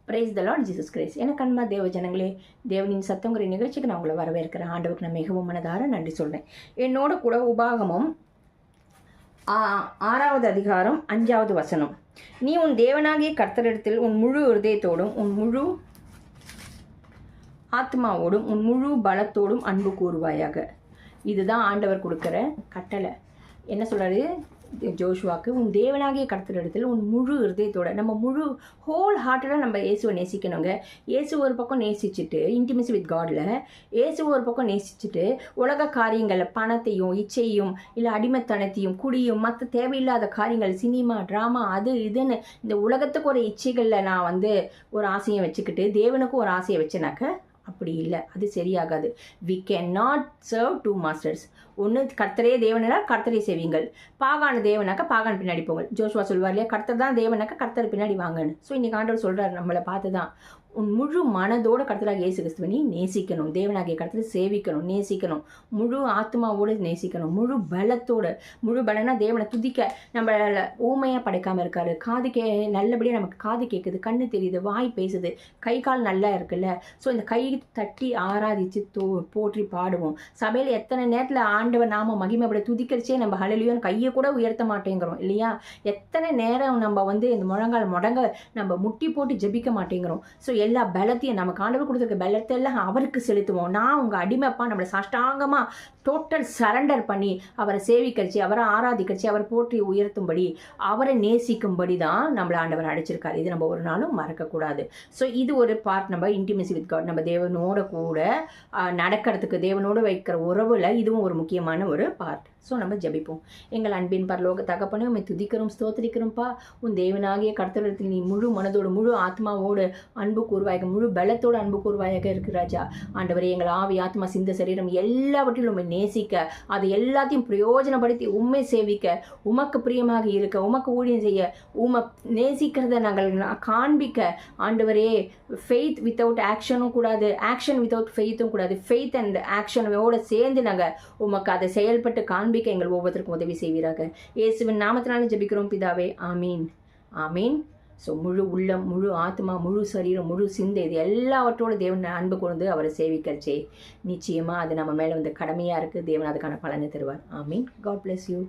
Praise the Lord Jesus Christ. எனக்கு அன்மா தேவ ஜனங்களே, தேவனின் சத்தங்கிற நிகழ்ச்சிக்கு நான் உங்களை வரவேற்கிறேன். ஆண்டவருக்கு நான் மிகவும் மனதார நன்றி சொல்கிறேன். என்னோட கூட உபாகமம் 6வது அதிகாரம் 5வது வசனம். நீ உன் தேவனாகிய கர்த்தரிடத்தில் உன் முழு இருதயத்தோடும் உன் முழு ஆத்மாவோடும் உன் முழு பலத்தோடும் அன்பு கூறுவாயாக. இதுதான் ஆண்டவர் கொடுக்குற கட்டளை. என்ன சொல்கிறாரு ஜோஷுவாக்கு? உன் தேவனாகிய கர்த்தரிடத்தில் உன் முழு இருதயத்தோட, நம்ம முழு ஹோல் ஹார்ட்டடாக நம்ம இயேசுவை நேசிக்கணுங்க. இயேசு ஒரு பக்கம் நேசிச்சுட்டு இன்டிமசி வித் காடில், இயேசு ஒரு பக்கம் நேசிச்சுட்டு உலக காரியங்களில் பணத்தையும் இச்சையும் இல்லை அடிமைத்தனத்தையும் குடியும் மற்ற தேவையில்லாத காரியங்கள், சினிமா ட்ராமா அது இதுன்னு இந்த உலகத்துக்கு ஒரு இச்சைகளில் நான் ஒரு ஆசையை வச்சுக்கிட்டு தேவனுக்கும் ஒரு ஆசையை வச்சேனாக்க அப்படி இல்லை, அது சரியாகாது. We can not serve two masters. ஒன்று கர்த்தரே தேவனா கர்த்தரை செய்வீங்கள், பாகான தேவனாக்கா பாகான் பின்னாடி போங்கள். ஜோஷுவா சொல்வார் இல்லையா, கர்த்தர் தான் தேவனாக்கா கர்த்தர் பின்னாடி வாங்கன்னு. ஸோ இன்றைக்கி ஆண்டவர் சொல்கிறார் நம்மளை பார்த்து தான், உன் முழு மனதோடு கர்த்தராக இயேசு கிறிஸ்துவை நீ நேசிக்கணும், தேவனாகிய கர்த்தரை சேவிக்கணும், நேசிக்கணும், முழு ஆத்மாவோடு நேசிக்கணும், முழு பலத்தோடு. முழு பலனா தேவனை துதிக்க நம்மளை ஊமையாக படைக்காமல் இருக்காரு. காது நல்லபடியாக நமக்கு காது கேட்குது, கண்ணு தெரியுது, வாய் பேசுது, கை கால் நல்லா இருக்குல்ல. ஸோ இந்த கை தட்டி ஆராதிச்சு போற்றி பாடுவோம். சபையில் எத்தனை நேரத்தில் ஆண்டவர் நாம மகிமைப்பட துதிக்கிறச்சே நம்ம ஹல்லேலூயான்னு கையை கூட உயர்த்த மாட்டேங்கிறோம் இல்லையா? எத்தனை நேரம் நம்ம இந்த முழங்கால் முடங்க நம்ம முட்டி போட்டு ஜெபிக்க மாட்டேங்கிறோம். ஸோ எல்லா பலத்தையும் நமக்கு ஆண்டவர் கொடுத்துருக்க பலத்தை எல்லாம் அவருக்கு செலுத்துவோம். நான் உங்கள் அடிமைப்பா, நம்மளை சாஷ்டாங்கமாக டோட்டல் சரண்டர் பண்ணி அவரை சேவிக்கரிச்சு, அவரை ஆராதிக்கரிச்சு, அவரை போற்றி உயர்த்தும்படி, அவரை நேசிக்கும்படி தான் நம்மளை ஆண்டவர் அழைச்சிருக்காரு. இது நம்ம ஒரு நாளும் மறக்கக்கூடாது. ஸோ இது ஒரு பார்ட், நம்ம இன்டிமசி வித் காட், நம்ம தேவனோட கூட நடக்கிறதுக்கு, தேவனோடு வைக்கிற உறவில் இதுவும் ஒரு முக்கியமான ஒரு பார்ட். ஸோ நம்ம ஜபிப்போம். எங்கள் அன்பின் பரலோக தகப்பனே, உம்மை துதிக்கிறோம், ஸ்தோத்திரிக்கிறோம்ப்பா. உன் தேவனாகிய கர்த்தரிடத்தில் நீ முழு மனதோடு முழு ஆத்மாவோடு அன்பு கூறுவாயாக, முழு பலத்தோடு அன்பு கூறுவாயாக இருக்கு ராஜா. ஆண்டவரே, எங்கள் ஆவி ஆத்மா சிந்த சரீரம் எல்லாவற்றிலும் உண்மை நேசிக்க, அதை எல்லாத்தையும் பிரயோஜனப்படுத்தி உண்மை சேவிக்க, உமக்கு பிரியமாக இருக்க, உமக்கு ஊழியம் செய்ய, உமை நேசிக்கிறத நாங்கள் காண்பிக்க. ஆண்டவரே, ஃபெய்த் வித்தவுட் ஆக்ஷனும் கூடாது, ஆக்ஷன் வித்தவுட் ஃபெய்த்தும் கூடாது. ஃபெய்த் அண்ட் ஆக்ஷனோட சேர்ந்து நாங்கள் உமக்கு அதை செயல்பட்டு காண்பிக்க எங்கள் ஒவ்வொருத்தருக்கும் உதவி செய்வீராக. இயேசுவின் நாமத்தினால ஜெபிக்கிறோம் பிதாவே, ஆமீன் ஆமீன். ஸோ முழு உள்ளம், முழு ஆத்மா, முழு சரீரம், முழு சிந்தை, இது எல்லாவற்றோட தேவன் அன்பு கொண்டு அவரை சேவிக்கிறச்சே நிச்சயமாக அது நம்ம மேலே கடமையாக இருக்குது. தேவன் அதுக்கான பலனை தருவார். ஆமீன். God bless you.